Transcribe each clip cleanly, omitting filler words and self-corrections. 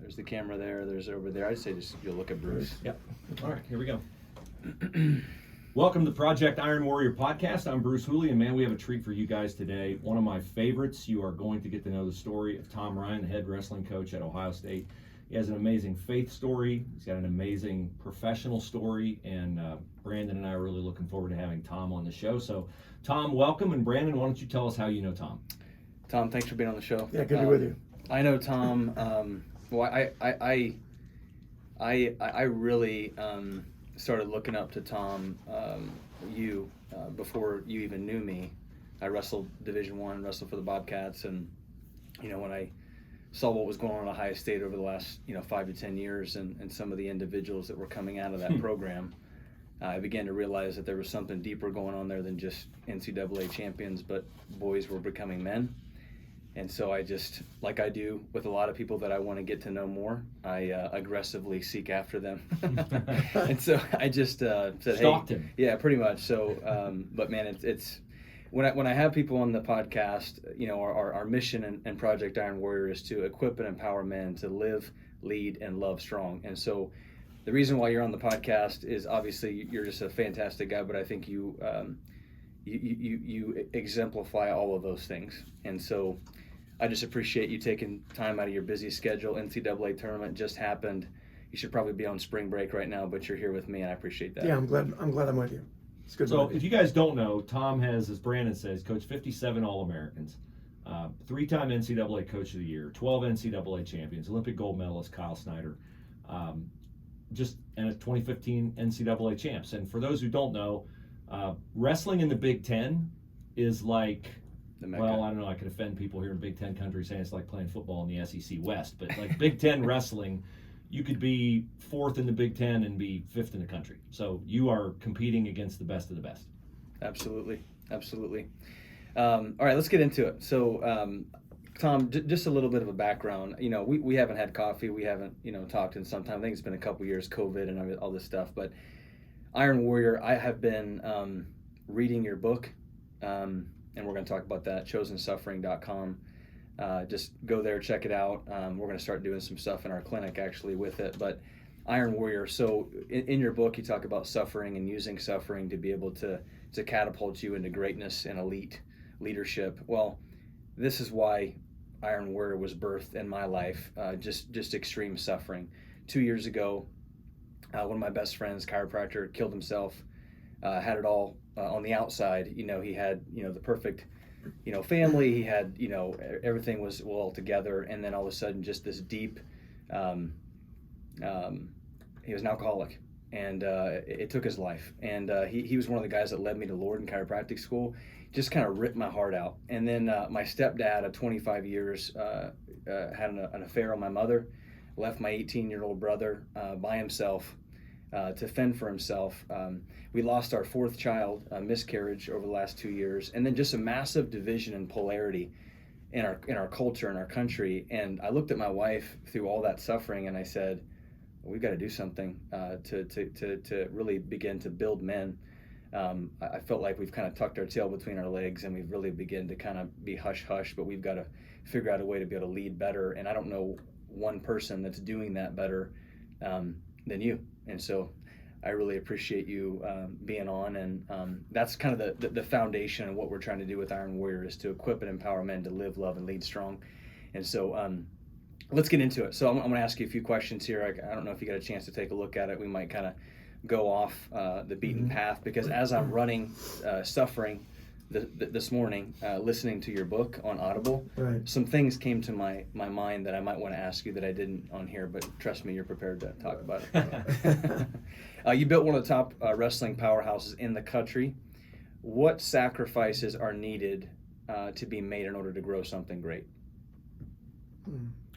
there's the camera there. There's over there. I'd say just you'll look at Bruce. Yep. All right, here we go. Welcome to Project Iron Warrior Podcast. I'm Bruce Hooley, and man, we have a treat for you guys today. One of my favorites. You are going to get to know the story of Tom Ryan, the head wrestling coach at Ohio State. He has an amazing faith story. He's got an amazing professional story, and Brandon and I are really looking forward to having Tom on the show. So, Tom, welcome, and Brandon, why don't you tell us how you know Tom? Tom, thanks for being on the show. Yeah, good to be with you. I know Tom. Well, I really started looking up to Tom. Before you even knew me. I wrestled Division I, wrestled for the Bobcats, and when I saw what was going on at Ohio State over the last 5 to 10 years, and some of the individuals that were coming out of that program, I began to realize that there was something deeper going on there than just NCAA champions, but boys were becoming men. And so I just, like I do with a lot of people that I want to get to know more, I aggressively seek after them. And so I just said, Stalked hey, him. Yeah, pretty much. So, but man, it's when I have people on the podcast, our mission and Project Iron Warrior is to equip and empower men to live, lead, and love strong. And so the reason why you're on the podcast is obviously you're just a fantastic guy, but I think you exemplify all of those things. And so I just appreciate you taking time out of your busy schedule. NCAA tournament just happened. You should probably be on spring break right now, but you're here with me, and I appreciate that. Yeah, I'm glad I'm with you. It's good. So if you guys don't know, Tom has, as Brandon says, coached 57 All-Americans, 3-time NCAA Coach of the Year, 12 NCAA champions, Olympic gold medalist Kyle Snyder, and a 2015 NCAA champs. And for those who don't know, wrestling in the Big Ten is like, well, I don't know, I could offend people here in Big Ten country saying it's like playing football in the SEC West, but like Big Ten wrestling, you could be 4th in the Big Ten and be 5th in the country. So you are competing against the best of the best. Absolutely. All right, let's get into it. So, Tom, just a little bit of a background. We haven't had coffee. We haven't, talked in some time. I think it's been a couple years, COVID and all this stuff. But Iron Warrior, I have been reading your book, and we're going to talk about that, chosensuffering.com. Just go there, check it out. We're going to start doing some stuff in our clinic actually with it. But Iron Warrior, so in your book you talk about suffering and using suffering to be able to catapult you into greatness and elite leadership. Well, this is why Iron Warrior was birthed in my life, just extreme suffering. 2 years ago, one of my best friends, chiropractor, killed himself, had it all on the outside. He had, the perfect, family. He had, everything was all together. And then all of a sudden, just this deep, he was an alcoholic, and it took his life. And he was one of the guys that led me to Lord in chiropractic school. Just kind of ripped my heart out. And then my stepdad of 25 years had an affair on my mother, left my 18-year-old brother by himself to fend for himself. We lost our 4th child, a miscarriage, over the last 2 years, and then just a massive division and polarity in our culture, in our country. And I looked at my wife through all that suffering, and I said, we've got to do something to really begin to build men. I felt like we've kind of tucked our tail between our legs, and we've really begun to kind of be hush-hush, but we've got to figure out a way to be able to lead better. And I don't know one person that's doing that better than you. And so I really appreciate you being on, and that's kind of the foundation of what we're trying to do with Iron Warrior, is to equip and empower men to live, love, and lead strong. And so let's get into it. So I'm going to ask you a few questions here. I don't know if you got a chance to take a look at it. We might kind of go off the beaten path, because as I'm running Suffering this morning, listening to your book on Audible, Right. Some things came to my mind that I might want to ask you that I didn't on here, but trust me, you're prepared to talk about it. You built one of the top wrestling powerhouses in the country. What sacrifices are needed to be made in order to grow something great?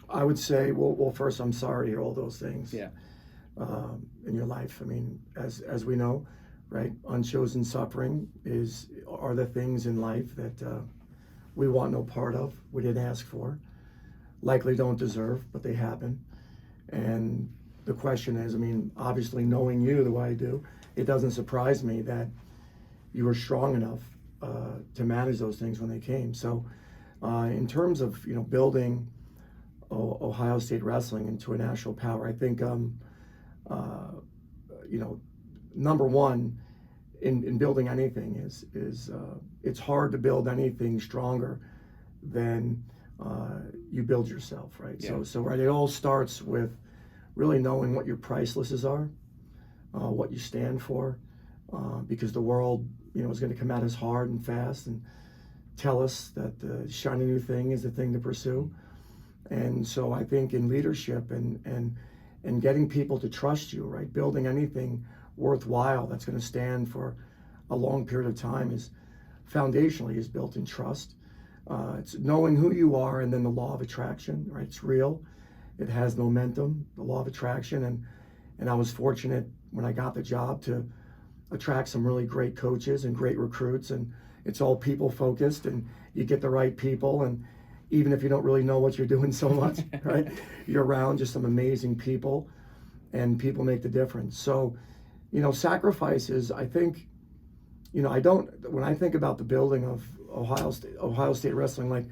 I would say, well, first, I'm sorry to hear all those things. Yeah. In your life. I mean, as we know, right, unchosen suffering are the things in life that we want no part of, we didn't ask for, likely don't deserve, but they happen. And the question is, I mean, obviously knowing you the way I do, it doesn't surprise me that you were strong enough to manage those things when they came. So in terms of, building Ohio State wrestling into a national power. I think, you know, number one in building anything is it's hard to build anything stronger than you build yourself, right? Yeah. So right, it all starts with really knowing what your pricelesses are, what you stand for, because the world, you know, is going to come at us hard and fast and tell us that the shiny new thing is the thing to pursue. And so I think in leadership and getting people to trust you, right, building anything worthwhile that's going to stand for a long period of time is foundationally is built in trust. It's knowing who you are, and then the law of attraction, right? It's real. It has momentum, the law of attraction. And I was fortunate when I got the job to attract some really great coaches and great recruits, and it's all people focused, and you get the right people, and even if you don't really know what you're doing so much, right? You're around just some amazing people, and people make the difference. So, you know, sacrifices, I think, you know, when I think about the building of Ohio State wrestling, like,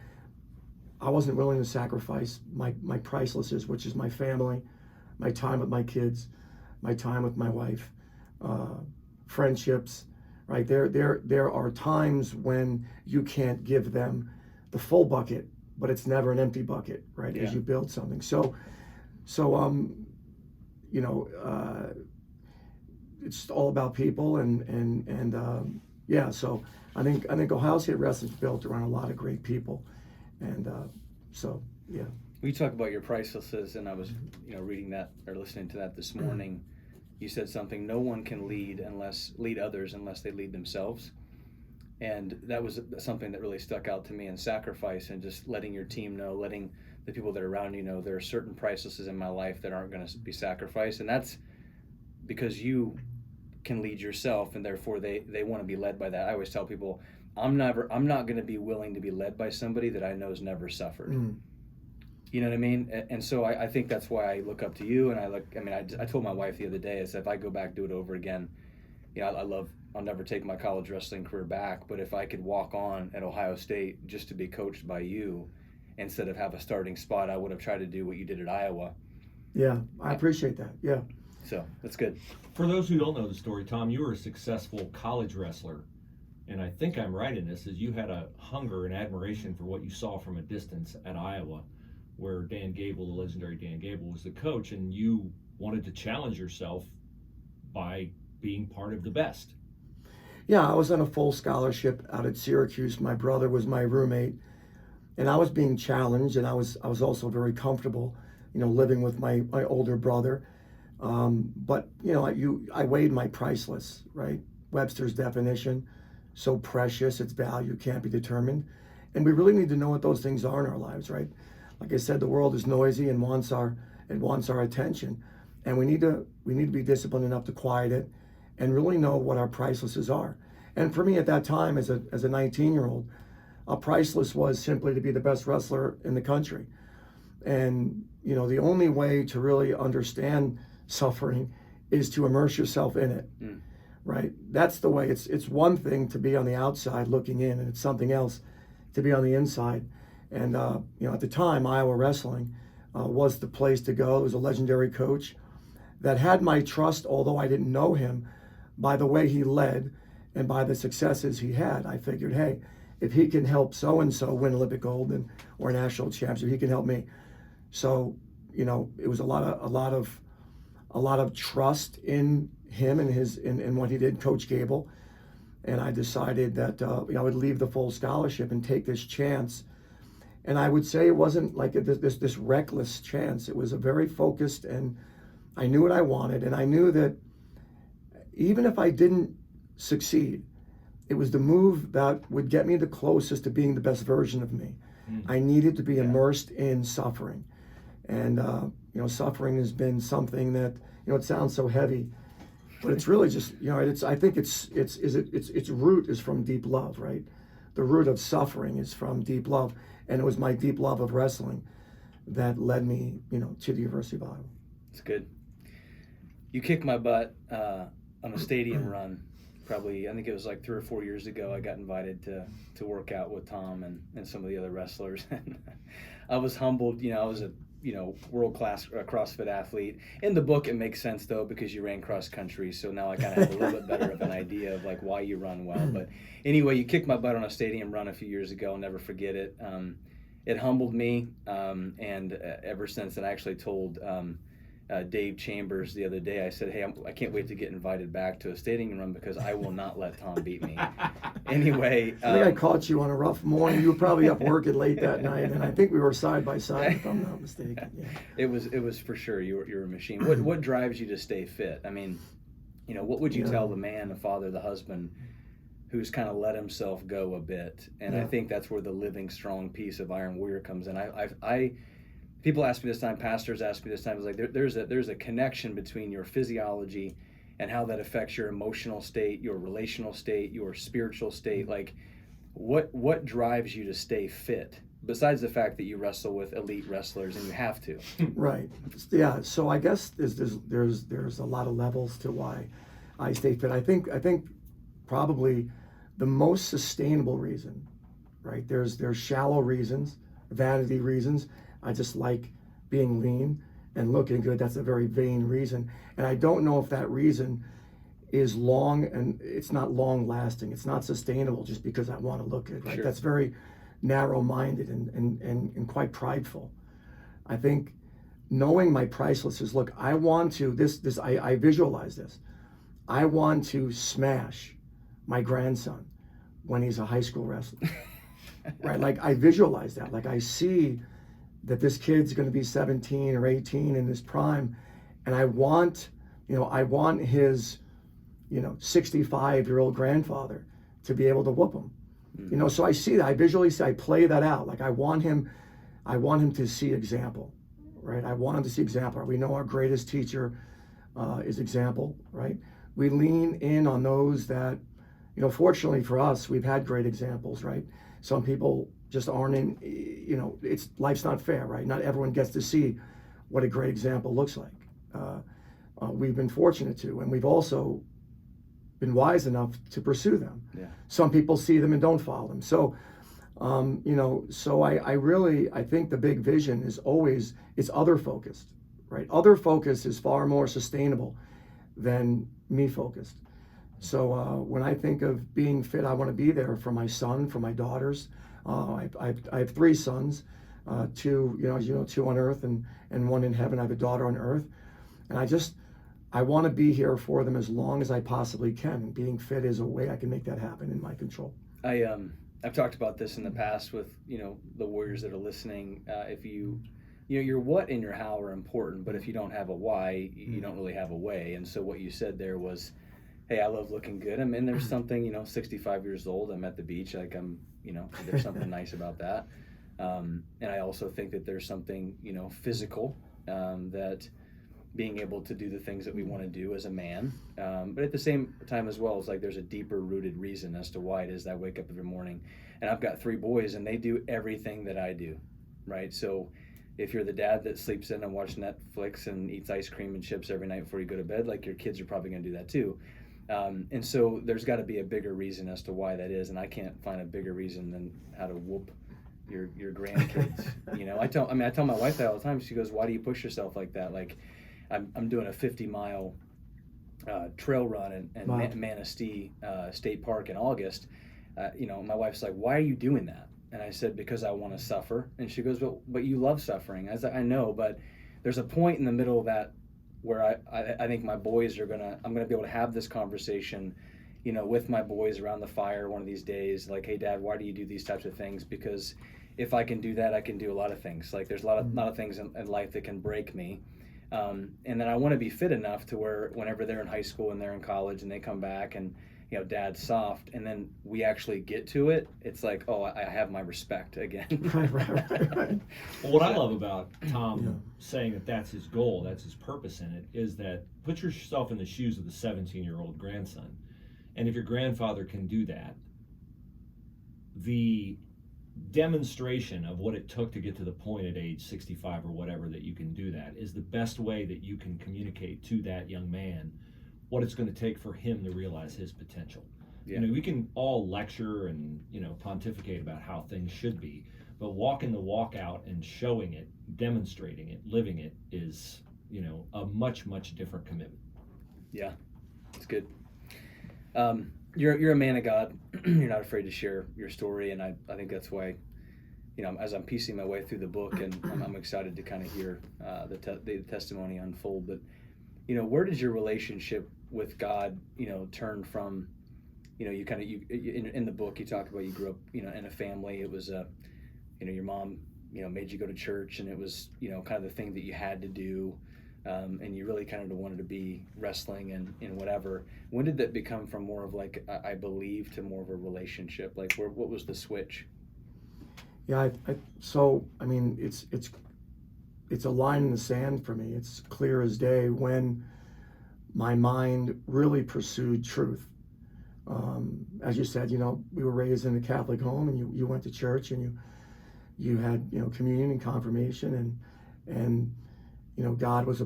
I wasn't willing to sacrifice my pricelesses, which is my family, my time with my kids, my time with my wife, friendships, right? There are times when you can't give them the full bucket, but it's never an empty bucket, right? Yeah. As you build something. So you know, it's all about people, and yeah. So I think Ohio State wrestling's built around a lot of great people, and so yeah. We talk about your pricelesses, and I was, you know, reading that or listening to that this morning. You said something: no one can lead others unless they lead themselves. And that was something that really stuck out to me. And sacrifice, and just letting your team know, letting the people that are around you know, there are certain pricelesses in my life that aren't going to be sacrificed, and that's because you can lead yourself, and therefore they want to be led by that. I always tell people, I'm not going to be willing to be led by somebody that I know has never suffered. You know what I mean? And so I think that's why I look up to you. And I told my wife the other day, I said, if I go back, do it over again, you know, I'll never take my college wrestling career back, but if I could walk on at Ohio State just to be coached by you instead of have a starting spot, I would have tried to do what you did at Iowa. Yeah, I appreciate that. Yeah. So that's good. For those who don't know the story, Tom, you were a successful college wrestler, and I think I'm right in this, is you had a hunger and admiration for what you saw from a distance at Iowa, where Dan Gable, the legendary Dan Gable, was the coach, and you wanted to challenge yourself by being part of the best. Yeah, I was on a full scholarship out at Syracuse. My brother was my roommate, and I was being challenged, and I was also very comfortable, you know, living with my older brother. But you know, I weighed my priceless, right? Webster's definition: so precious, its value can't be determined. And we really need to know what those things are in our lives, right? Like I said, the world is noisy and wants our attention, and we need to be disciplined enough to quiet it and really know what our pricelesses are. And for me at that time, as a 19-year-old, a priceless was simply to be the best wrestler in the country. And you know, the only way to really understand suffering is to immerse yourself in it. Right? That's the way. It's one thing to be on the outside looking in, and it's something else to be on the inside. And you know, at the time, Iowa Wrestling was the place to go. It was a legendary coach that had my trust, although I didn't know him. By the way he led and by the successes he had, I figured, hey, if he can help so-and-so win Olympic gold or national championship, he can help me. So, you know, it was a lot of trust in him and in what he did, Coach Gable. And I decided that you know, I would leave the full scholarship and take this chance. And I would say it wasn't like this reckless chance. It was a very focused, and I knew what I wanted, and I knew that even if I didn't succeed, it was the move that would get me the closest to being the best version of me. I needed to be immersed in suffering. And you know, suffering has been something that, you know, it sounds so heavy, but it's really just, you know, I think its root is from deep love, right? The root of suffering is from deep love, and it was my deep love of wrestling that led me, you know, to the University of Iowa. It's good. You kicked my butt on a stadium run. Probably, I think it was like 3 or 4 years ago. I got invited to work out with Tom and some of the other wrestlers. And I was humbled. You know, I was a world-class CrossFit athlete. In the book, it makes sense though, because you ran cross country. So now I kind of have a little bit better of an idea of like why you run well. But anyway, you kicked my butt on a stadium run a few years ago. I'll never forget it. It humbled me. And ever since, and I actually told Dave Chambers the other day, I said, hey, I can't wait to get invited back to a stadium run because I will not let Tom beat me. Anyway. I think I caught you on a rough morning. You were probably up working late that night, and I think we were side by side, if I'm not mistaken. Yeah. It was for sure. You're a machine. What drives you to stay fit? I mean, what would you tell the man, the father, the husband who's kind of let himself go a bit? And I think that's where the living strong piece of Iron Warrior comes in. People ask me this time, pastors ask me this time, it's like there's a connection between your physiology and how that affects your emotional state, your relational state, your spiritual state. Like, what drives you to stay fit besides the fact that you wrestle with elite wrestlers and you have to? Right. Yeah. So I guess there's a lot of levels to why I stay fit. I think probably the most sustainable reason, right? There's shallow reasons, vanity reasons. I just like being lean and looking good. That's a very vain reason. And I don't know if that reason is long, and it's not long lasting. It's not sustainable just because I want to look good, right? Sure. That's very narrow minded and quite prideful. I think knowing my priceless is, look, I want to, I visualize this. I want to smash my grandson when he's a high school wrestler, right? Like I visualize that. Like I see that this kid's going to be 17 or 18 in his prime, and I want his 65-year-old grandfather to be able to whoop him. So I see that. I visually see, I play that out. Like I want him to see example, right? I want him to see example. We know our greatest teacher is example, right? We lean in on those that, fortunately for us, we've had great examples, right? Some people just aren't in, life's not fair, right? Not everyone gets to see what a great example looks like. We've been fortunate to, and we've also been wise enough to pursue them. Yeah. Some people see them and don't follow them. So, so I think the big vision is always, it's other focused, right? Other focus is far more sustainable than me focused. So when I think of being fit, I want to be there for my son, for my daughters. I have 3 sons, 2, two on earth and 1 in heaven. I have a daughter on earth. And I want to be here for them as long as I possibly can. And being fit is a way I can make that happen in my control. I've talked about this in the past with, the warriors that are listening. If your what and your how are important, but if you don't have a why, you don't really have a way. And so what you said there was, hey, I love looking good. I mean, there's something, 65 years old, I'm at the beach, like there's something nice about that. And I also think that there's something, physical, that being able to do the things that we want to do as a man. But at the same time as well, it's like there's a deeper rooted reason as to why it is that I wake up every morning. And I've got 3 boys and they do everything that I do, right? So if you're the dad that sleeps in and watches Netflix and eats ice cream and chips every night before you go to bed, like your kids are probably going to do that too. And so there's got to be a bigger reason as to why that is, and I can't find a bigger reason than how to whoop your grandkids. I tell my wife that all the time. She goes, "Why do you push yourself like that?" Like, I'm doing a 50-mile trail run in Wow. Manistee State Park in August. My wife's like, "Why are you doing that?" And I said, "Because I want to suffer." And she goes, "But you love suffering." I was like, "I know, but there's a point in the middle of that where I think my boys I'm gonna be able to have this conversation, with my boys around the fire one of these days. Like, hey, Dad, why do you do these types of things? Because if I can do that, I can do a lot of things. Like, there's a lot of things in life that can break me. And then I want to be fit enough to where whenever they're in high school and they're in college and they come back and Dad's soft, and then we actually get to it, it's like, oh, I have my respect again. Right. Well, what I love about Tom saying that that's his goal, that's his purpose in it, is that put yourself in the shoes of the 17-year-old grandson. And if your grandfather can do that, the demonstration of what it took to get to the point at age 65 or whatever that you can do that is the best way that you can communicate to that young man what it's going to take for him to realize his potential. Yeah. We can all lecture and pontificate about how things should be, but walking the walk out and showing it, demonstrating it, living it is, a much, much different commitment. Yeah, it's good. You're a man of God. You're not afraid to share your story, and I think that's why, as I'm piecing my way through the book, and I'm excited to kind of hear the testimony unfold. But where does your relationship with God, turn from, in the book you talk about you grew up, in a family. It was your mom, made you go to church, and it was, kind of the thing that you had to do. And you really kind of wanted to be wrestling and whatever. When did that become from more of like I believe to more of a relationship? Like what was the switch? Yeah, it's a line in the sand for me. It's clear as day when my mind really pursued truth. As you said, we were raised in a Catholic home, and you went to church, and you had communion and confirmation, and God was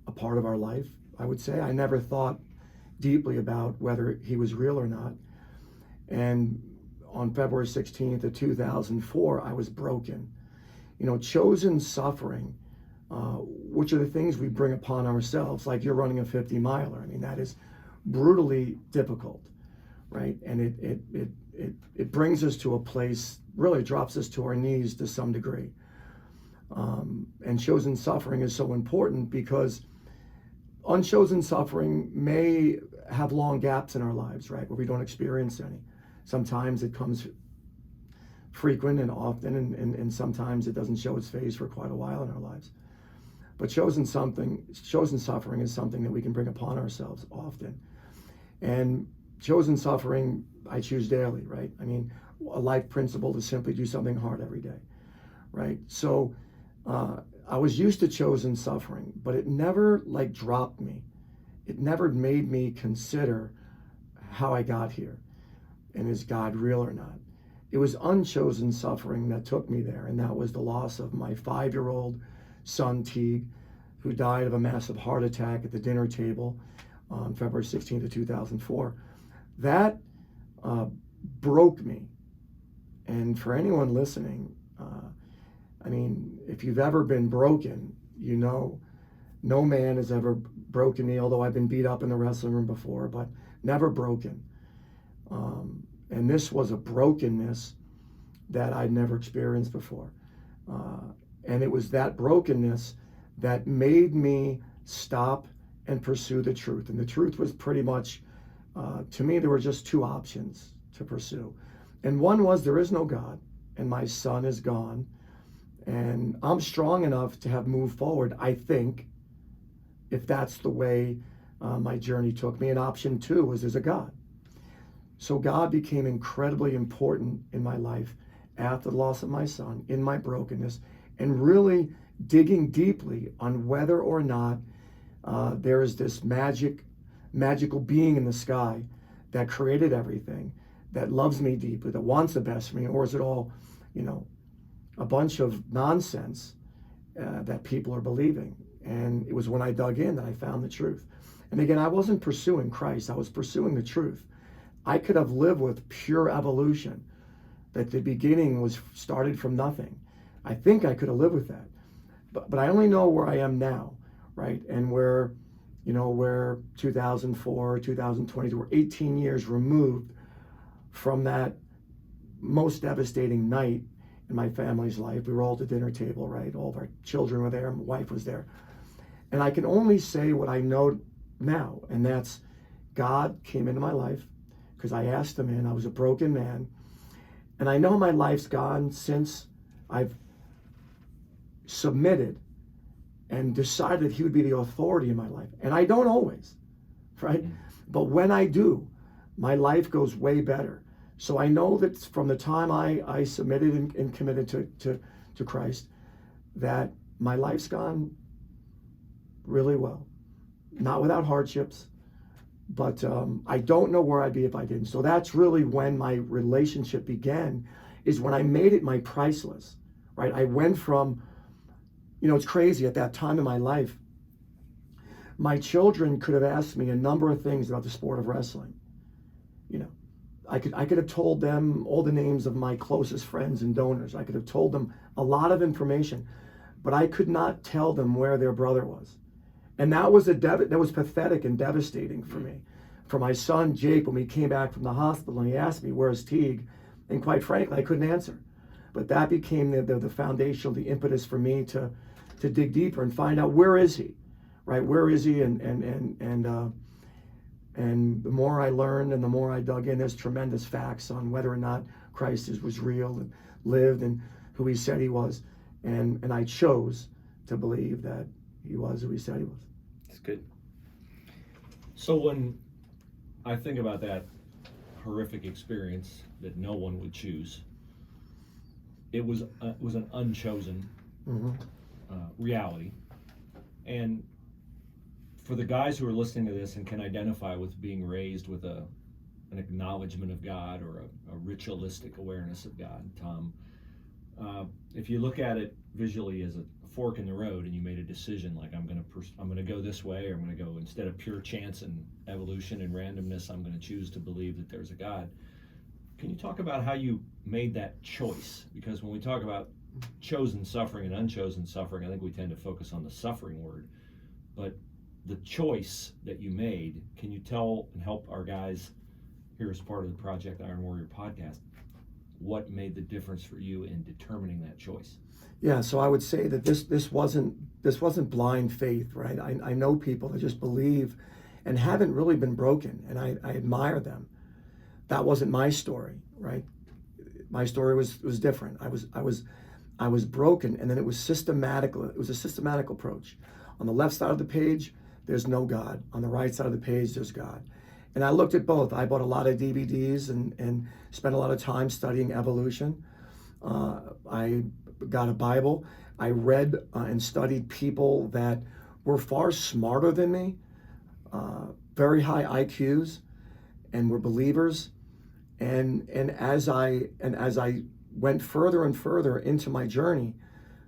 a part of our life. I would say I never thought deeply about whether he was real or not. And on February 16th of 2004, I was broken. Chosen suffering, which are the things we bring upon ourselves, like you're running a 50 miler. I mean, that is brutally difficult, right? And it brings us to a place, really drops us to our knees to some degree. And chosen suffering is so important because unchosen suffering may have long gaps in our lives, right, where we don't experience any. Sometimes it comes frequent and often, and sometimes it doesn't show its face for quite a while in our lives. But chosen suffering is something that we can bring upon ourselves often. And chosen suffering, I choose daily, right? I mean, a life principle to simply do something hard every day, right? So I was used to chosen suffering, but it never dropped me. It never made me consider how I got here and is God real or not. It was unchosen suffering that took me there, and that was the loss of my 5-year-old son, Teague, who died of a massive heart attack at the dinner table on February 16th of 2004. That broke me. And for anyone listening, if you've ever been broken, no man has ever broken me, although I've been beat up in the wrestling room before, but never broken. And this was a brokenness that I'd never experienced before. And it was that brokenness that made me stop and pursue the truth. And the truth was pretty much, to me, there were just two options to pursue. And one was there is no God, and my son is gone. And I'm strong enough to have moved forward, I think, if that's the way my journey took me. And option two was there's a God. So God became incredibly important in my life after the loss of my son, in my brokenness, and really digging deeply on whether or not there is this magical being in the sky that created everything, that loves me deeply, that wants the best for me, or is it all, a bunch of nonsense that people are believing? And it was when I dug in that I found the truth. And again, I wasn't pursuing Christ, I was pursuing the truth. I could have lived with pure evolution, that the beginning was started from nothing. I think I could have lived with that. But I only know where I am now, right? And where 2004, 2020, we're 18 years removed from that most devastating night in my family's life. We were all at the dinner table, right? All of our children were there, my wife was there. And I can only say what I know now, and that's God came into my life because I asked him in. I was a broken man. And I know my life's gone since I've submitted and decided he would be the authority in my life. And I don't always, right? But when I do, my life goes way better. So I know that from the time I submitted and committed to Christ, that my life's gone really well. Not without hardships, but I don't know where I'd be if I didn't. So that's really when my relationship began, is when I made it my priceless, right? I went from, it's crazy, at that time in my life, my children could have asked me a number of things about the sport of wrestling. I could have told them all the names of my closest friends and donors. I could have told them a lot of information, but I could not tell them where their brother was. And that was that was pathetic and devastating for me. For my son Jake, when we came back from the hospital and he asked me, "Where's Teague?" And quite frankly, I couldn't answer. But that became the foundation, the impetus for me to dig deeper and find out, where is he, right? Where is he? And the more I learned and the more I dug in, there's tremendous facts on whether or not Christ was real and lived and who he said he was. And I chose to believe that he was who he said he was. It's good. So when I think about that horrific experience that no one would choose, it was an unchosen reality. And for the guys who are listening to this and can identify with being raised with an acknowledgement of God or a ritualistic awareness of God, Tom, if you look at it visually as a fork in the road and you made a decision like, I'm going to go this way, or I'm going to go, instead of pure chance and evolution and randomness, I'm going to choose to believe that there's a God. Can you talk about how you made that choice? Because when we talk about chosen suffering and unchosen suffering, I think we tend to focus on the suffering word. But the choice that you made, can you tell and help our guys here as part of the Project Iron Warrior podcast, what made the difference for you in determining that choice? Yeah, so I would say that this wasn't blind faith, right? I know people that just believe and haven't really been broken, and I admire them. That wasn't my story, right? My story was different. I was broken, and then it was systematical. It was a systematic approach. On the left side of the page, there's no God. On the right side of the page, there's God. And I looked at both. I bought a lot of DVDs and spent a lot of time studying evolution. I got a Bible. I read and studied people that were far smarter than me, very high IQs, and were believers. And as I went further and further into my journey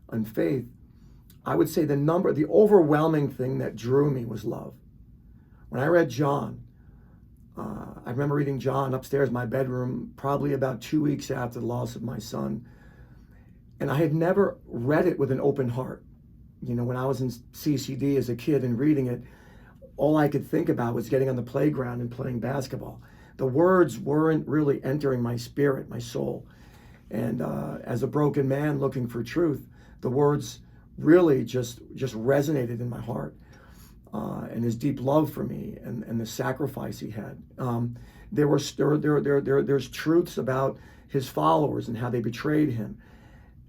on faith, I would say the overwhelming thing that drew me was love. When I read John, I remember reading John upstairs in my bedroom probably about 2 weeks after the loss of my son. And I had never read it with an open heart. You know, when I was in CCD as a kid and reading it, all I could think about was getting on the playground and playing basketball. The words weren't really entering my spirit, my soul. And as a broken man looking for truth, the words really just resonated in my heart. And his deep love for me and the sacrifice he had. There's truths about his followers and how they betrayed him.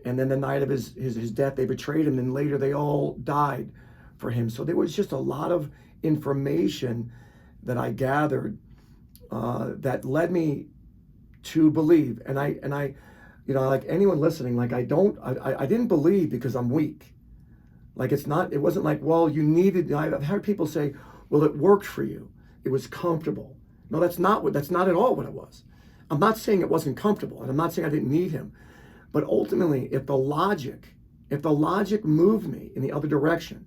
And then the night of his death, they betrayed him, and later they all died for him. So there was just a lot of information that I gathered that led me to believe. And I, you know, like anyone listening, like I didn't believe because I'm weak. Like it wasn't like, well, you needed, I've heard people say, well, it worked for you. It was comfortable. No, that's not at all what it was. I'm not saying it wasn't comfortable, and I'm not saying I didn't need him. But ultimately, if the logic moved me in the other direction,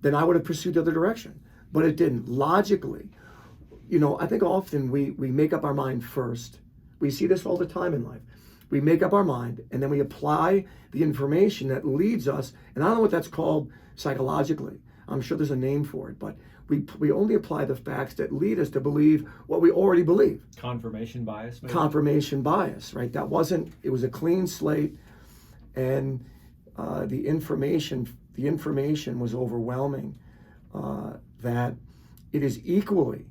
then I would have pursued the other direction. But it didn't. Logically, you know, I think often we make up our mind first. We see this all the time in life. We make up our mind, and then we apply the information that leads us, and I don't know what that's called psychologically. I'm sure there's a name for it, but we only apply the facts that lead us to believe what we already believe. Confirmation bias, maybe? Confirmation bias, right? It was a clean slate, and the information was overwhelming, that it is equally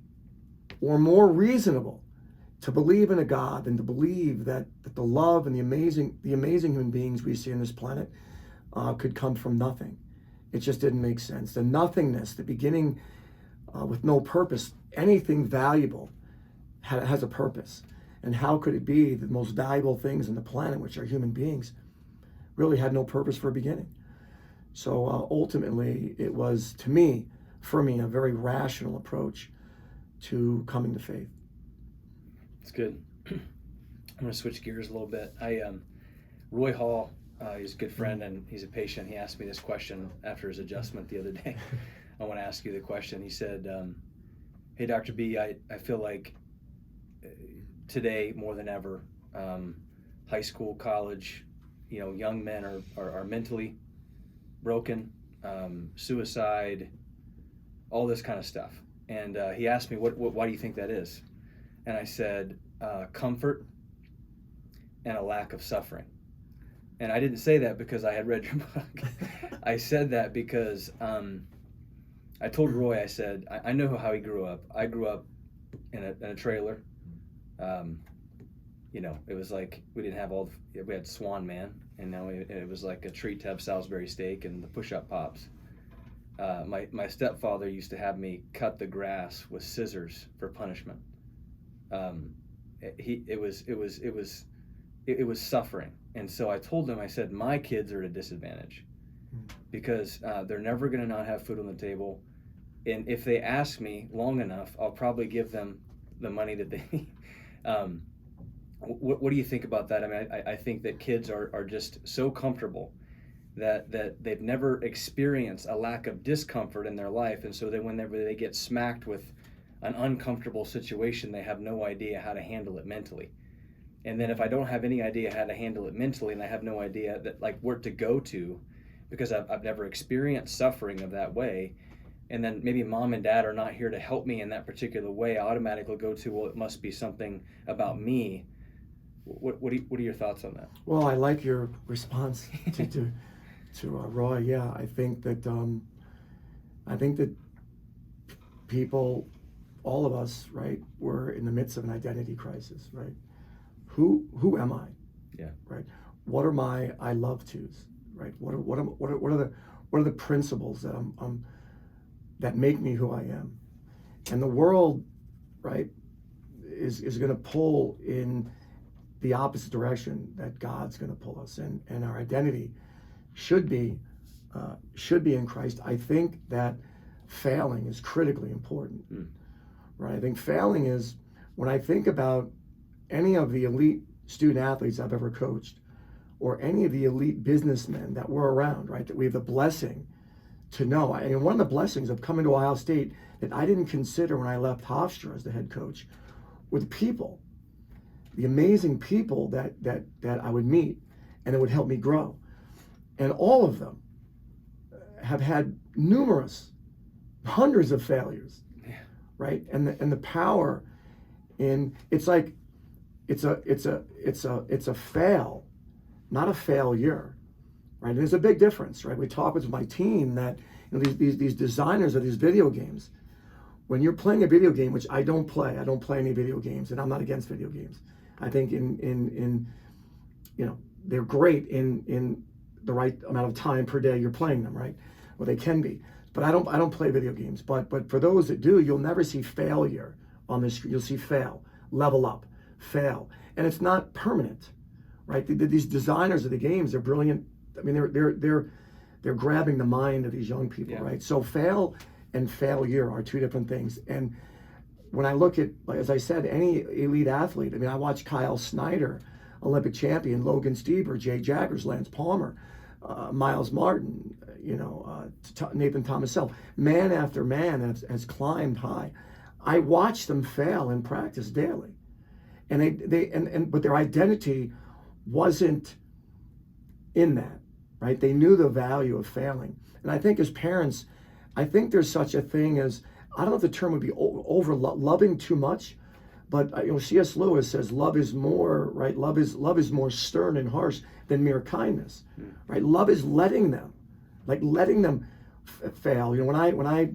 or more reasonable to believe in a God than to believe that the love and the amazing human beings we see on this planet could come from nothing. It just didn't make sense. The nothingness, the beginning with no purpose, anything valuable has a purpose. And how could it be the most valuable things on the planet, which are human beings, really had no purpose for a beginning? So ultimately, it was, for me, a very rational approach to coming to faith. It's good. I'm going to switch gears a little bit. Roy Hall, he's a good friend and he's a patient. He asked me this question after his adjustment the other day. I want to ask you the question. He said, hey, Dr. B, I feel like today more than ever, high school, college, young men are mentally broken, suicide, all this kind of stuff. And he asked me, why do you think that is? And I said, comfort and a lack of suffering. And I didn't say that because I had read your book. I said that because I told Roy, I said, I know how he grew up. I grew up in a trailer. It was like we didn't have we had Swan Man, and now it was like a treat to have Salisbury steak and the push-up pops. My stepfather used to have me cut the grass with scissors for punishment. It was suffering, and so I told him, I said, my kids are at a disadvantage because they're never going to not have food on the table, and if they ask me long enough, I'll probably give them the money that they need. What do you think about that? I mean, I think that kids are just so comfortable that they've never experienced a lack of discomfort in their life, and so that whenever they get smacked with an uncomfortable situation, they have no idea how to handle it mentally. And then if I don't have any idea how to handle it mentally, and I have no idea that like where to go to, because I've never experienced suffering of that way, and then maybe mom and dad are not here to help me in that particular way, I automatically go to, well, it must be something about me. What are your thoughts on that? Well, I like your response to Roy. Yeah, I think that people, all of us, right, we're in the midst of an identity crisis, right? Who am I? Yeah. Right. What are my I love tos? Right. What are the principles that that make me who I am? And the world, right, is going to pull in the opposite direction that God's going to pull us in, and our identity should be in Christ. I think that failing is critically important, right? I think failing is, when I think about any of the elite student athletes I've ever coached, or any of the elite businessmen that were around, right, that we have the blessing to know. And one of the blessings of coming to Ohio State that I didn't consider when I left Hofstra as the head coach were the people, the amazing people that I would meet and that would help me grow. And all of them have had hundreds of failures, right? And the power in, it's like, it's a fail, not a failure, right? And there's a big difference, right? We talk with my team that, these designers of these video games, when you're playing a video game, which I don't play any video games, and I'm not against video games. I think they're great in the right amount of time per day you're playing them, right? Well, they can be, but I don't play video games. But for those that do, you'll never see failure on the screen. You'll see fail, level up, fail, and it's not permanent, right? These designers of the games, they're brilliant. I mean, they're grabbing the mind of these young people, right? So fail and failure are two different things. And when I look at, as I said, any elite athlete, I mean, I watch Kyle Snyder, Olympic champion, Logan Stieber, Jay Jaggers, Lance Palmer, Miles Martin, Nathan Thomas Self, man after man has climbed high. I watch them fail in practice daily, and but their identity wasn't in that, right? They knew the value of failing, and I think as parents, I think there's such a thing as, I don't know if the term would be over loving too much, but C.S. Lewis says love is more, right? Love is more stern and harsh than mere kindness, right? Love is letting them fail. When I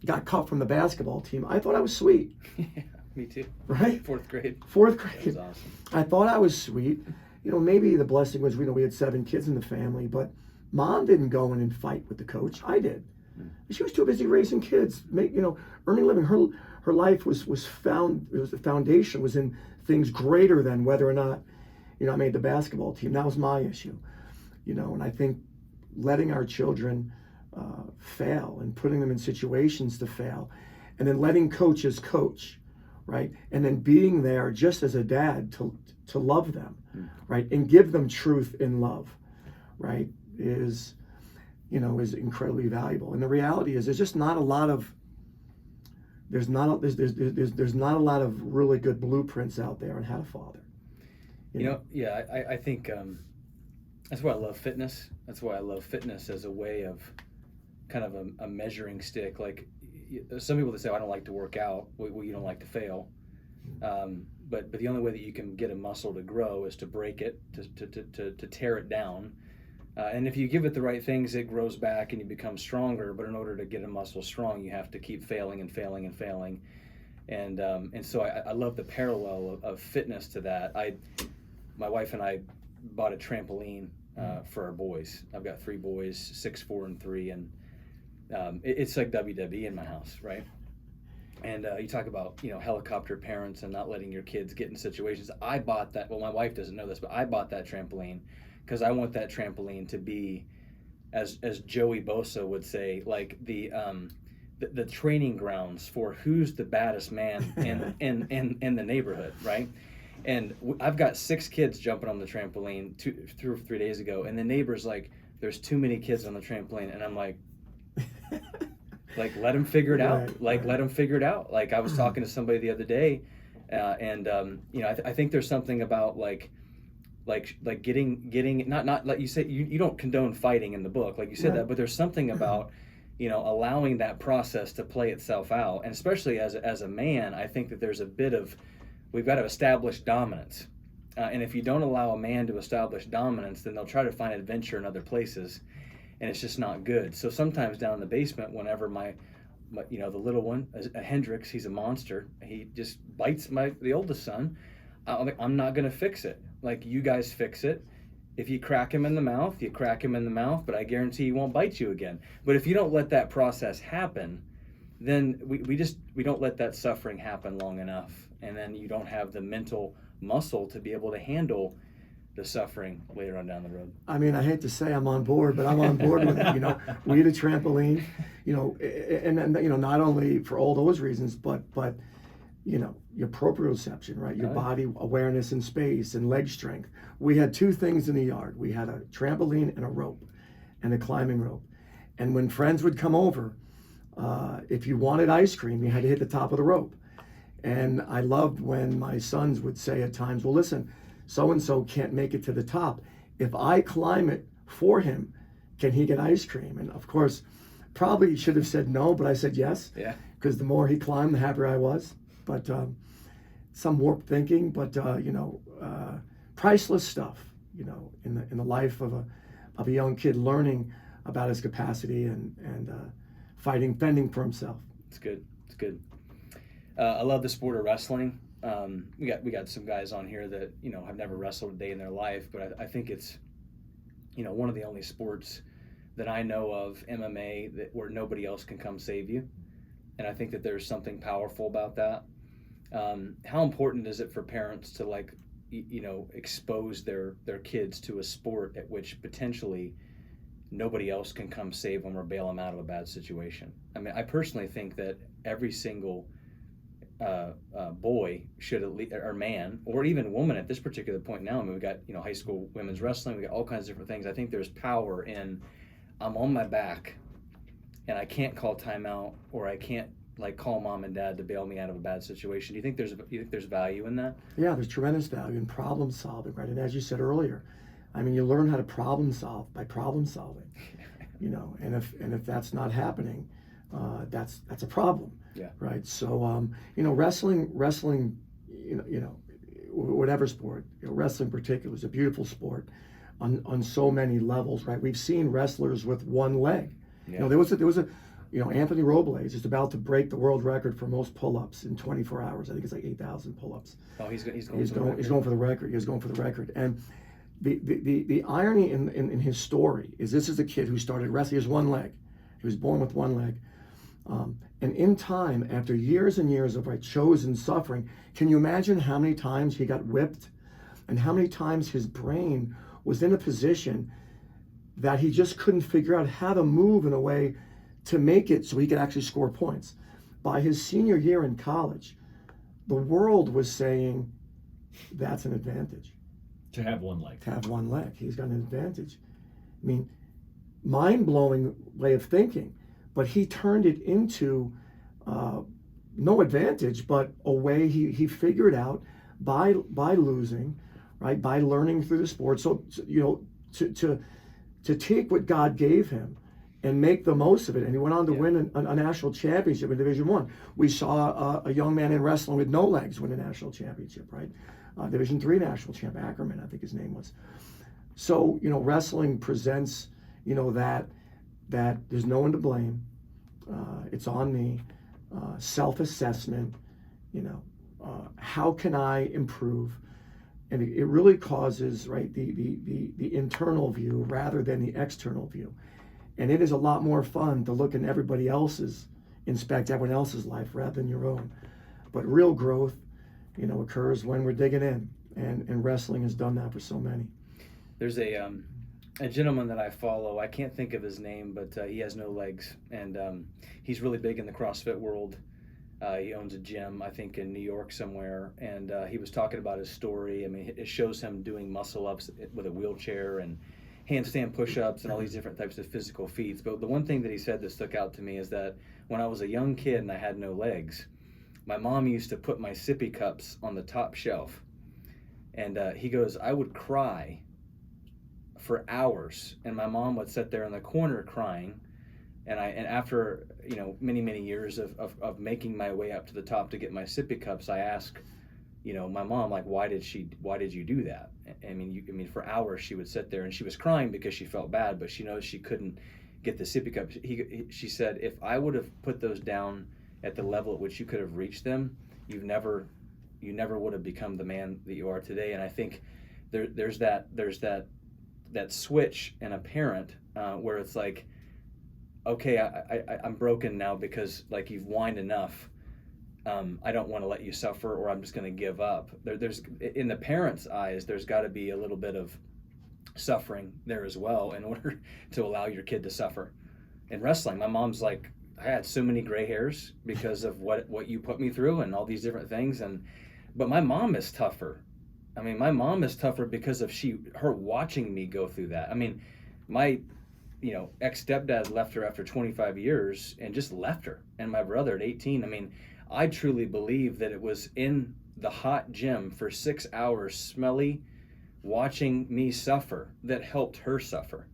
got cut from the basketball team, I thought I was sweet. Yeah, me too. Right? Fourth grade. That was awesome. I thought I was sweet. Maybe the blessing was, we had 7 kids in the family, but mom didn't go in and fight with the coach. I did. She was too busy raising kids, earning a living. Her life the foundation was in things greater than whether or not, I made the basketball team. That was my issue, and I think letting our children fail and putting them in situations to fail, and then letting coaches coach, right? And then being there just as a dad to love them, right? And give them truth in love, right? Is incredibly valuable. And the reality is, there's just not a lot of there's not a lot of really good blueprints out there on how to father. I think that's why I love fitness. That's why I love fitness as a way of kind of a measuring stick. Like some people that say, oh, I don't like to work out. Well, you don't like to fail. But the only way that you can get a muscle to grow is to break it, to tear it down. And if you give it the right things, it grows back and you become stronger. But in order to get a muscle strong, you have to keep failing and failing and failing. And so I love the parallel of fitness to that. My wife and I bought a trampoline for our boys. I've got 3 boys, 6, 4, and 3, and it's like WWE in my house, right? And you talk about, helicopter parents and not letting your kids get in situations. I bought that. Well, my wife doesn't know this, but I bought that trampoline because I want that trampoline to be, as Joey Bosa would say, like the training grounds for who's the baddest man in the neighborhood, right? And I've got 6 kids jumping on the trampoline 2 or 3 days ago, and the neighbor's like, "There's too many kids on the trampoline," and I'm like. Like, let them figure it out. Let them figure it out. Like, I was talking to somebody the other day, and I think there's something about like getting not like you say, you don't condone fighting in the book, like you said that, but there's something about allowing that process to play itself out, and especially as a man, I think that there's a bit of we've got to establish dominance, and if you don't allow a man to establish dominance, then they'll try to find adventure in other places. And it's just not good. So sometimes down in the basement, whenever my the little one, Hendrix, he's a monster. He just bites the oldest son. I'm not going to fix it. Like, you guys fix it. If you crack him in the mouth, you crack him in the mouth, but I guarantee he won't bite you again. But if you don't let that process happen, then we don't let that suffering happen long enough. And then you don't have the mental muscle to be able to handle the suffering later on down the road. I mean, I hate to say I'm on board, but I'm on board with it. We had a trampoline, and not only for all those reasons, but your proprioception, right? Your body awareness in space and leg strength. We had 2 things in the yard. We had a trampoline and a rope, and a climbing rope. And when friends would come over, if you wanted ice cream, you had to hit the top of the rope. And I loved when my sons would say at times, well, listen, so-and-so can't make it to the top. If I climb it for him, can he get ice cream? And of course, probably should have said no, but I said yes. Yeah. Because the more he climbed, the happier I was. But some warped thinking, but priceless stuff, in the life of a young kid, learning about his capacity and fending for himself. It's good. It's good. I love the sport of wrestling. We got some guys on here that have never wrestled a day in their life, but I think it's one of the only sports that I know of, MMA, where nobody else can come save you, and I think that there's something powerful about that. How important is it for parents to expose their kids to a sport at which potentially nobody else can come save them or bail them out of a bad situation? I mean, I personally think that every single boy should at least, or man, or even woman at this particular point now. I mean, we got high school women's wrestling, we got all kinds of different things. I think there's power in I'm on my back and I can't call timeout, or I can't call mom and dad to bail me out of a bad situation. Do you think there's value in that? Yeah, there's tremendous value in problem solving, right? And as you said earlier, I mean, you learn how to problem solve by problem solving, and if that's not happening, that's a problem. Yeah. Right. So, wrestling, whatever sport, wrestling in particular is a beautiful sport on so many levels, right? We've seen wrestlers with one leg. Yeah. There was a Anthony Robles is about to break the world record for most pull-ups in 24 hours. I think it's like 8,000 pull-ups. Oh, he's going for the record. He's going for the record. And the irony in his story is this is a kid who started wrestling. He has one leg. He was born with one leg. And in time, after years and years of chosen suffering, can you imagine how many times he got whipped and how many times his brain was in a position that he just couldn't figure out how to move in a way to make it so he could actually score points? By his senior year in college, the world was saying that's an advantage. To have one leg. He's got an advantage. I mean, mind-blowing way of thinking. But he turned it into no advantage, but a way he figured out by losing, right? By learning through the sport. So you know, to take what God gave him and make the most of it. And he went on to win a national championship in Division One. We saw a young man in wrestling with no legs win a national championship, right? Division Three national champ, Ackerman, I think his name was. So, you know, wrestling presents, you know, that there's no one to blame. It's on me. Self-assessment, you know, how can I improve? And it really causes, right, the internal view rather than the external view. And it is a lot more fun to look in everybody else's, inspect everyone else's life rather than your own. But real growth, you know, occurs when we're digging in, and wrestling has done that for so many. There's a gentleman that I follow. I can't think of his name, but he has no legs, and he's really big in the CrossFit world. He owns a gym, I think, in New York somewhere, and he was talking about his story. I mean, it shows him doing muscle-ups with a wheelchair and handstand push-ups and all these different types of physical feats. But the one thing that he said that stuck out to me is that when I was a young kid and I had no legs, my mom used to put my sippy cups on the top shelf. And he goes, I would cry for hours, and my mom would sit there in the corner crying. And after, you know, many years of making my way up to the top to get my sippy cups, I asked, you know, my mom, like, why did you do that? I mean, for hours she would sit there and she was crying because she felt bad, but she knows she couldn't get the sippy cups. She said, if I would have put those down at the level at which you could have reached them, you never would have become the man that you are today. And I think there's that switch in a parent where it's like, okay, I'm broken now because, like, you've whined enough. I don't want to let you suffer, or I'm just going to give up. There's in the parents' eyes, there's got to be a little bit of suffering there as well in order to allow your kid to suffer. In wrestling, my mom's like, I had so many gray hairs because of what you put me through and all these different things, but my mom is tougher. I mean, my mom is tougher because of her watching me go through that. I mean, my ex-stepdad left her after 25 years and just left her, and my brother at 18. I mean, I truly believe that it was in the hot gym for 6 hours, smelly, watching me suffer, that helped her suffer.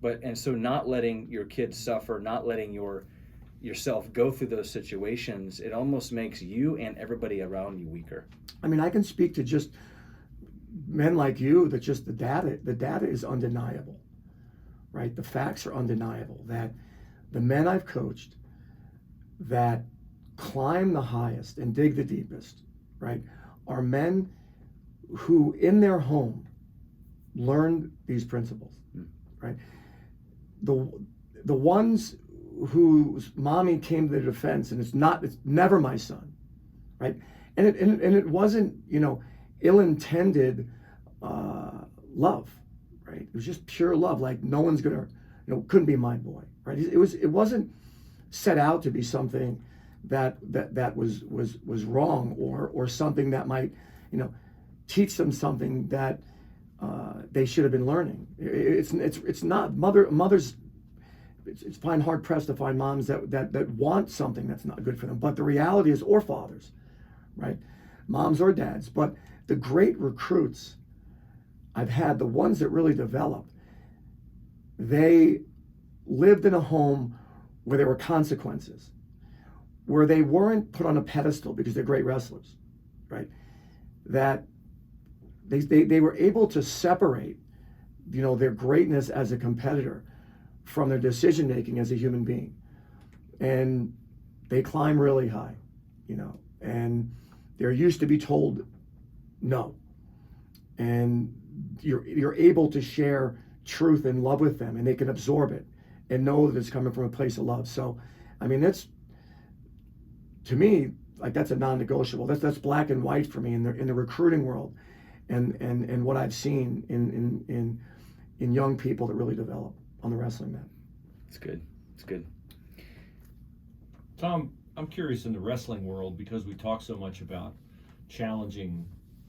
And so not letting your kids suffer, not letting yourself go through those situations, it almost makes you and everybody around you weaker. I mean, I can speak to just men like you that just the data is undeniable, right? The facts are undeniable that the men I've coached that climb the highest and dig the deepest, right, are men who in their home learned these principles, right? The ones whose mommy came to their defense, and it's never my son, right? And it wasn't, ill-intended love, right? It was just pure love. Like, no one's gonna, couldn't be my boy, right? It wasn't set out to be something that was wrong or something that might, teach them something that they should have been learning. It's not mothers. It's fine, hard pressed to find moms that want something that's not good for them. But the reality is, or fathers, right? Moms or dads. But the great recruits I've had, the ones that really developed, they lived in a home where there were consequences, where they weren't put on a pedestal because they're great wrestlers, right? That they were able to separate, their greatness as a competitor from their decision making as a human being, and they climb really high, and they're used to be told no, and you're able to share truth and love with them, and they can absorb it and know that it's coming from a place of love. So, I mean, that's, to me, like, that's a non-negotiable. That's black and white for me in the recruiting world, and what I've seen in young people that really develop on the wrestling mat. It's good. It's good. Tom, I'm curious, in the wrestling world, because we talk so much about challenging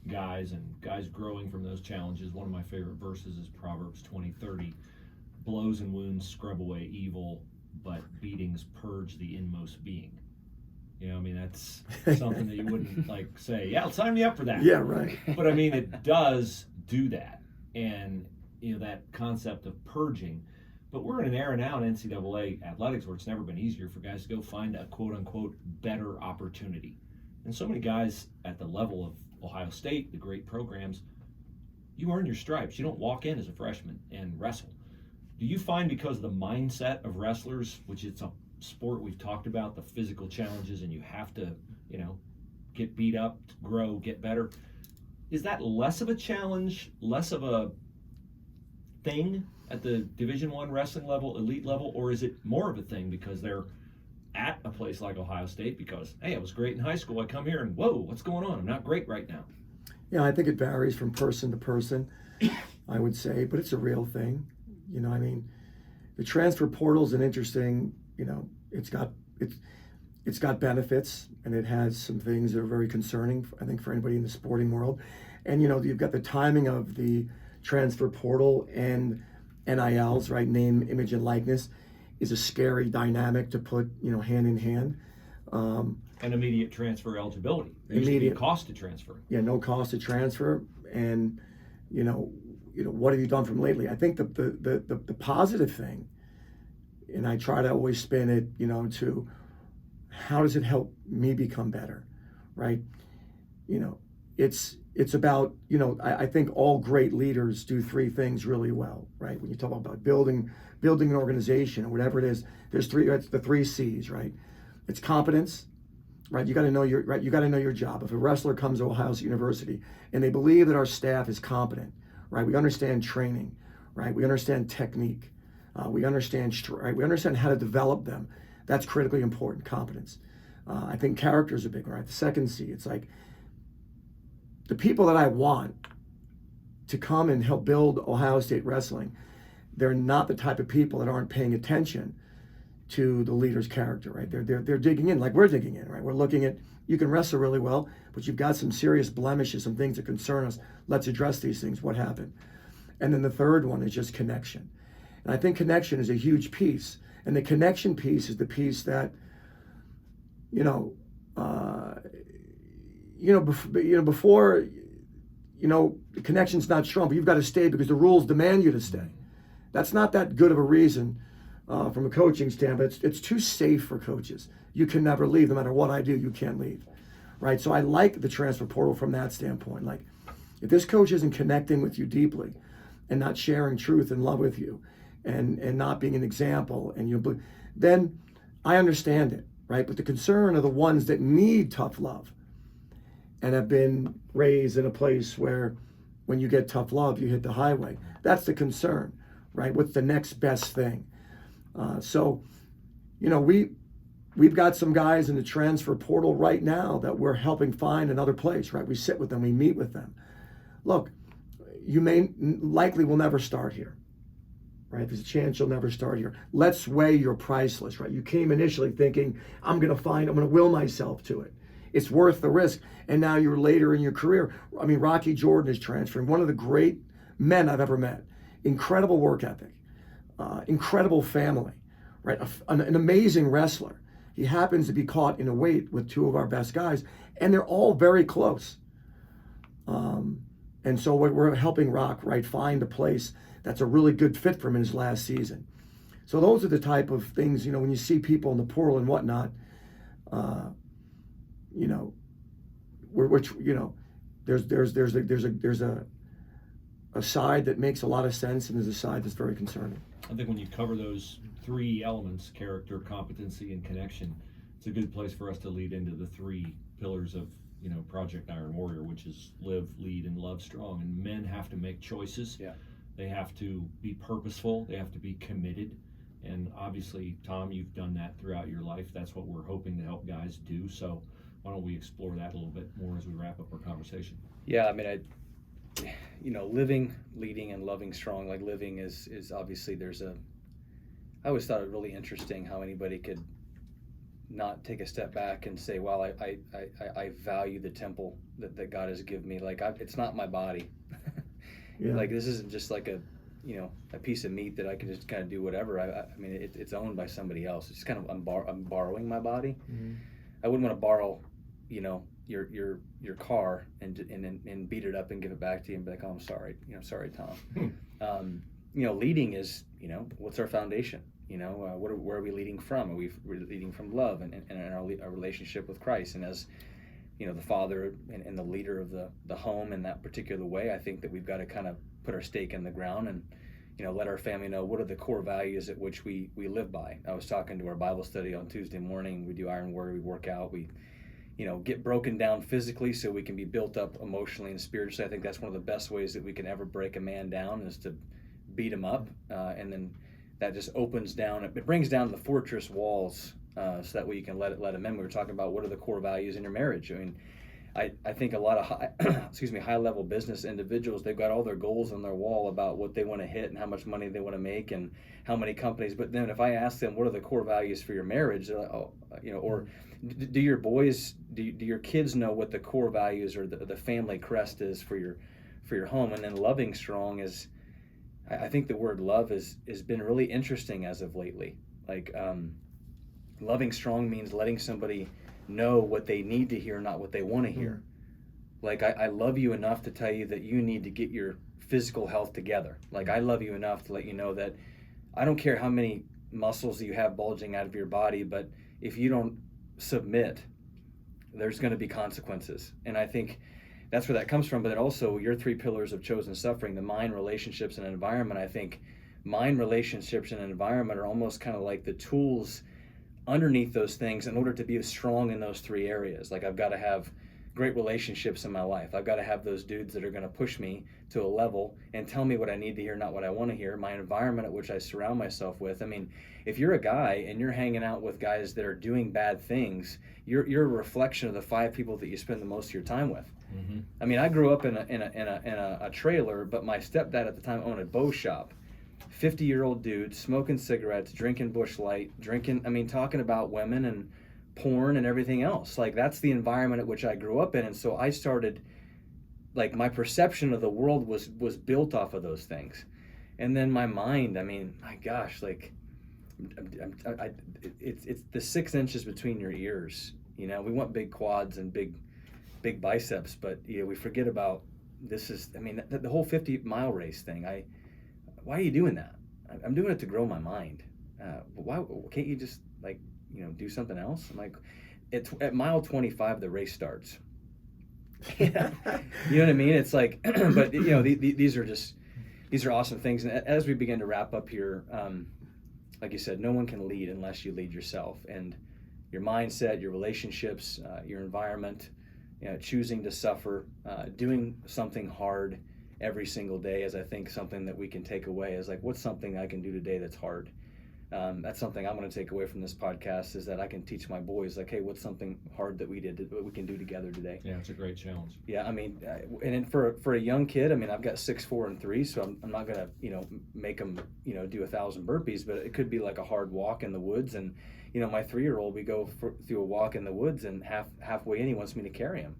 guys and guys growing from those challenges. One of my favorite verses is Proverbs 20:30. Blows and wounds scrub away evil, but beatings purge the inmost being. I mean, that's something that you wouldn't like say, yeah, sign me up for that. Yeah, right. But I mean, it does do that. And, that concept of purging. But we're in an era now in NCAA athletics where it's never been easier for guys to go find a quote unquote better opportunity. And so many guys at the level of Ohio State, the great programs, you earn your stripes. You don't walk in as a freshman and wrestle. Do you find because of the mindset of wrestlers, which it's a sport we've talked about, the physical challenges, and you have to, get beat up, grow, get better, is that less of a challenge, less of a thing at the Division I wrestling level, elite level, or is it more of a thing because they're at a place like Ohio State because, hey, I was great in high school, I come here and whoa, what's going on? I'm not great right now. Yeah, I think it varies from person to person, I would say, but it's a real thing. I mean, the transfer portal is an interesting, it's got benefits, and it has some things that are very concerning, I think, for anybody in the sporting world. And, you've got the timing of the transfer portal and NILs, right? Name, image, and likeness is a scary dynamic to put, hand in hand. And immediate transfer eligibility. There used to be a cost to transfer. Yeah, no cost to transfer. And, what have you done from lately? I think the positive thing, and I try to always spin it, to how does it help me become better, right? It's about, I think all great leaders do three things really well, right? When you talk about building an organization or whatever it is, there's the three C's, right? It's competence, right? You got to know your job. If a wrestler comes to Ohio State University and they believe that our staff is competent, right? We understand training, right? We understand technique. We understand how to develop them. That's critically important, competence. I think character is a big one, right? The second C, it's like the people that I want to come and help build Ohio State wrestling, they're not the type of people that aren't paying attention to the leader's character, right? They're digging in like we're digging in, right? We're looking at, you can wrestle really well, but you've got some serious blemishes, some things that concern us. Let's address these things. What happened? And then the third one is just connection. And I think connection is a huge piece. And the connection piece is the piece that, before, the connection's not strong, but you've got to stay because the rules demand you to stay. That's not that good of a reason from a coaching standpoint. It's too safe for coaches. You can never leave. No matter what I do, you can't leave, right? So I like the transfer portal from that standpoint. Like, if this coach isn't connecting with you deeply and not sharing truth and love with you and not being an example, and then I understand it, right? But the concern are the ones that need tough love and have been raised in a place where when you get tough love, you hit the highway. That's the concern, right? What's the next best thing? So, we've got some guys in the transfer portal right now that we're helping find another place, right? We sit with them, we meet with them. Look, you likely will never start here, right? There's a chance you'll never start here. Let's weigh your price list, right? You came initially thinking, I'm going to will myself to it. It's worth the risk. And now you're later in your career. I mean, Rocky Jordan is transferring, one of the great men I've ever met. Incredible work ethic, incredible family, right? An amazing wrestler. He happens to be caught in a weight with two of our best guys, and they're all very close. And so we're helping Rock, right, find a place that's a really good fit for him in his last season. So those are the type of things, when you see people in the portal and whatnot, there's a side that makes a lot of sense, and there's a side that's very concerning. I think when you cover those three elements, character, competency, and connection, it's a good place for us to lead into the three pillars of Project Iron Warrior, which is live, lead, and love strong. And men have to make choices. Yeah. They have to be purposeful. They have to be committed. And obviously, Tom, you've done that throughout your life. That's what we're hoping to help guys do. So why don't we explore that a little bit more as we wrap up our conversation? Yeah, I mean, living, leading, and loving strong. Like, living is obviously I always thought it really interesting how anybody could not take a step back and say, well, I value the temple that God has given me. Like, it's not my body. Yeah. Like, this isn't just like a piece of meat that I can just kind of do whatever. I mean, it's owned by somebody else. It's kind of, I'm borrowing my body. Mm-hmm. I wouldn't want to borrow, you know, your car and beat it up and give it back to you and be like, oh, I'm sorry, you know, sorry, Tom. You know, leading is, you know, what's our foundation? You know, where are we leading from? We're leading from love and our relationship with Christ. And as, you know, the father and the leader of the home in that particular way, I think that we've got to kind of put our stake in the ground and, you know, let our family know what are the core values at which we live by. I was talking to our Bible study on Tuesday morning. We do Iron Word, we work out, we, you know, get broken down physically so we can be built up emotionally and spiritually. I think that's one of the best ways that we can ever break a man down is to beat him up, and then that just opens down. It brings down the fortress walls, so that way you can let him in. We were talking about what are the core values in your marriage. I mean, I think a lot of high level business individuals, they've got all their goals on their wall about what they want to hit and how much money they want to make and how many companies. But then if I ask them what are the core values for your marriage, they're like, oh, you know, or do your boys, do your kids know what the core values or the family crest is for your home? And then loving strong is, I think the word love has been really interesting as of lately. Like, loving strong means letting somebody know what they need to hear, not what they want to hear. Like, I love you enough to tell you that you need to get your physical health together. Like, I love you enough to let you know that I don't care how many muscles you have bulging out of your body, but if you don't submit, there's going to be consequences. And I think that's where that comes from. But then also your 3 pillars of chosen suffering, the mind, relationships, and environment. I think mind, relationships, and environment are almost kind of like the tools underneath those things in order to be strong in those 3 areas. Like, I've got to have great relationships in my life. I've got to have those dudes that are going to push me to a level and tell me what I need to hear, not what I want to hear. My environment at which I surround myself with. I mean, if you're a guy and you're hanging out with guys that are doing bad things, you're a reflection of the 5 people that you spend the most of your time with. Mm-hmm. I mean, I grew up in a trailer, but my stepdad at the time owned a bow shop. 50-year-old dude smoking cigarettes, drinking Busch Light, talking about women and porn and everything else. Like, that's the environment at which I grew up in. And so I started, like, my perception of the world was built off of those things. And then my mind, I mean, my gosh, like, it's the 6 inches between your ears. You know, we want big quads and big biceps, but, you know, we forget about this is, I mean, the whole 50-mile race thing. Why are you doing that? I'm doing it to grow my mind. Why can't you just, like, you know, do something else? I'm like, it's at mile 25 the race starts. Yeah. You know what I mean? It's like, but, you know, these are awesome things. And as we begin to wrap up here, like you said, no one can lead unless you lead yourself. And your mindset, your relationships, your environment, you know, choosing to suffer, doing something hard every single day is, I think, something that we can take away is like, what's something I can do today that's hard? That's something I'm going to take away from this podcast is that I can teach my boys, like, hey, what's something hard that we we can do together today? Yeah, it's a great challenge. Yeah, I mean, and then for a young kid, I mean, I've got 6, 4, and 3, so I'm not going to, you know, make them, you know, do 1,000 burpees, but it could be like a hard walk in the woods. And, you know, my 3-year-old, we go through a walk in the woods, and halfway in, he wants me to carry him.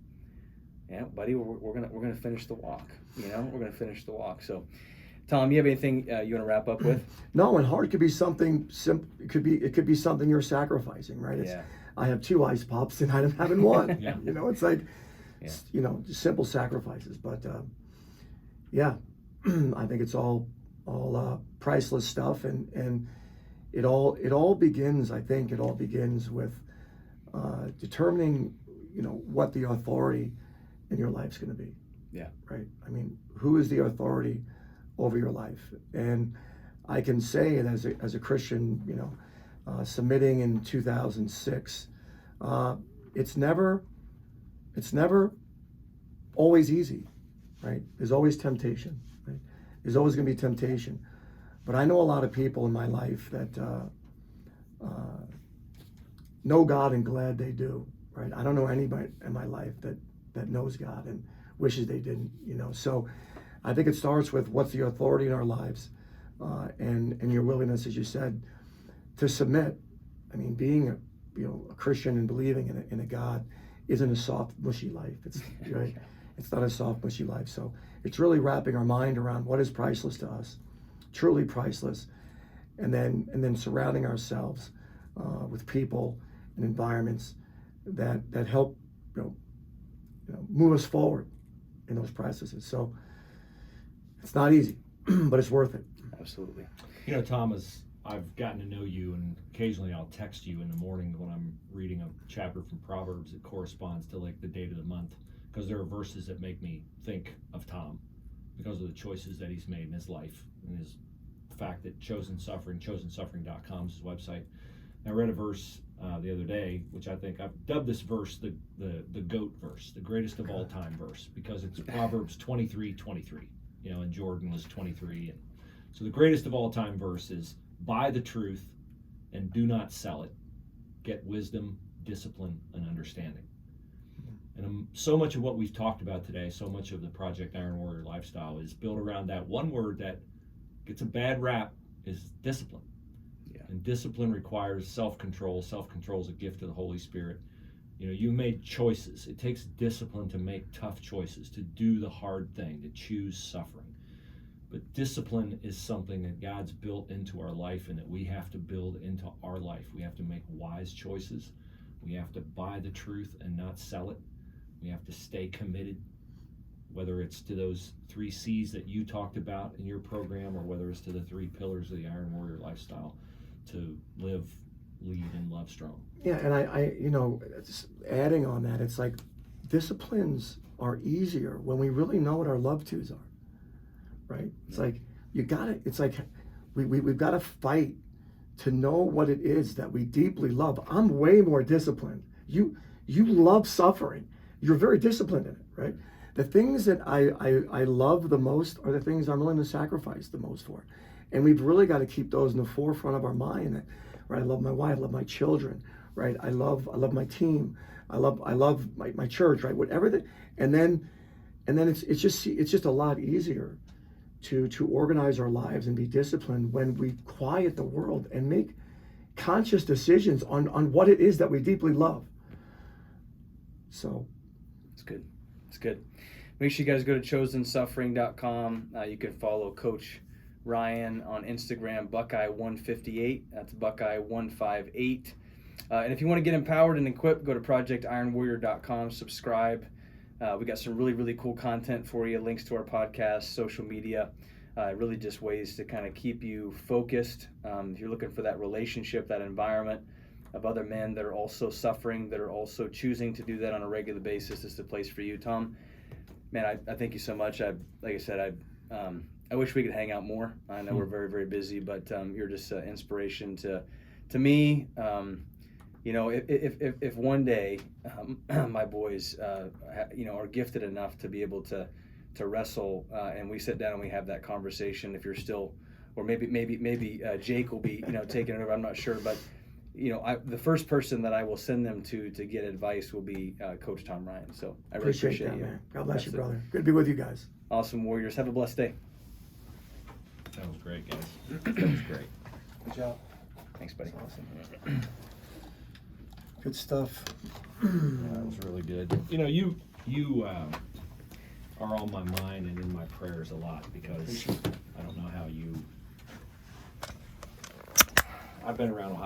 Yeah, buddy, we're gonna finish the walk. You know, we're gonna finish the walk. So, Tom, you have anything you want to wrap up with? No, and hard could be something simple. It could be something you're sacrificing, right? Yeah. I have 2 ice pops and I'm having 1. Yeah. You know, it's like, Yeah. you know, just simple sacrifices. But yeah, I think it's all priceless stuff, and it all begins. I think it all begins with determining, you know, what the authority in your life's going to be. Yeah. Right. I mean, who is the authority over your life? And I can say it as a Christian, you know, submitting in 2006. It's never always easy, right? There's always temptation, right? There's always going to be temptation. But I know a lot of people in my life that know God, and glad they do, right? I don't know anybody in my life that knows God and wishes they didn't, you know. So I think it starts with what's the authority in our lives, and your willingness, as you said, to submit. I mean, being a Christian and believing in a God isn't a soft, mushy life. It's right. It's not a soft, mushy life. So it's really wrapping our mind around what is priceless to us, truly priceless, and then surrounding ourselves with people and environments that help move us forward in those processes. So it's not easy, but it's worth it. Absolutely. You know, Tom, as I've gotten to know you, and occasionally I'll text you in the morning when I'm reading a chapter from Proverbs that corresponds to like the date of the month, because there are verses that make me think of Tom because of the choices that he's made in his life and his fact that chosensuffering.com is his website. I read a verse the other day, which I think I've dubbed this verse the GOAT verse, the greatest of all time verse, because it's Proverbs 23:23. You know, and Jordan was 23, and so the greatest of all time verse is, "Buy the truth and do not sell it. Get wisdom, discipline, and understanding." And so much of what we've talked about today, so much of the Project Iron Warrior lifestyle is built around that one word that gets a bad rap, is discipline. Yeah. And discipline requires self-control. Self-control is a gift of the Holy Spirit. You know, you made choices. It takes discipline to make tough choices, to do the hard thing, to choose suffering. But discipline is something that God's built into our life and that we have to build into our life. We have to make wise choices. We have to buy the truth and not sell it. We have to stay committed, whether it's to those 3 C's that you talked about in your program, or whether it's to the 3 pillars of the Iron Warrior lifestyle, to live, lead, and love strong. Yeah, and I just adding on that, it's like disciplines are easier when we really know what our love twos are, right? It's like it's like we've got to fight to know what it is that we deeply love. I'm way more disciplined. You love suffering. You're very disciplined in it, right? The things that I love the most are the things I'm willing to sacrifice the most for. And we've really got to keep those in the forefront of our mind, right? I love my wife, I love my children, right? I love my team. I love my church, right? Whatever and then it's just a lot easier to organize our lives and be disciplined when we quiet the world and make conscious decisions on what it is that we deeply love. So It's good. It's good. Make sure you guys go to chosensuffering.com. You can follow Coach Ryan on Instagram, Buckeye158. That's Buckeye158. And if you want to get empowered and equipped, go to projectironwarrior.com, subscribe. We got some really, really cool content for you, links to our podcast, social media, really just ways to kind of keep you focused. If you're looking for that relationship, that environment of other men that are also suffering, that are also choosing to do that on a regular basis, this is the place for you. Tom, man, I thank you so much. Like I said, I wish we could hang out more. I know we're very, very busy, but you're just an inspiration to me. If one day my boys, are gifted enough to be able to wrestle, and we sit down and we have that conversation. If you're still, or maybe Jake will be, taking it over. I'm not sure, but the first person that I will send them to get advice will be Coach Tom Ryan. So I really appreciate that, you. man. God bless you, brother. Good to be with you guys. Awesome Warriors. Have a blessed day. That was great, guys. That was great. Good job. Thanks, buddy. That's awesome. Good stuff. That was really good. You are on my mind and in my prayers a lot, because I don't know how I've been around Ohio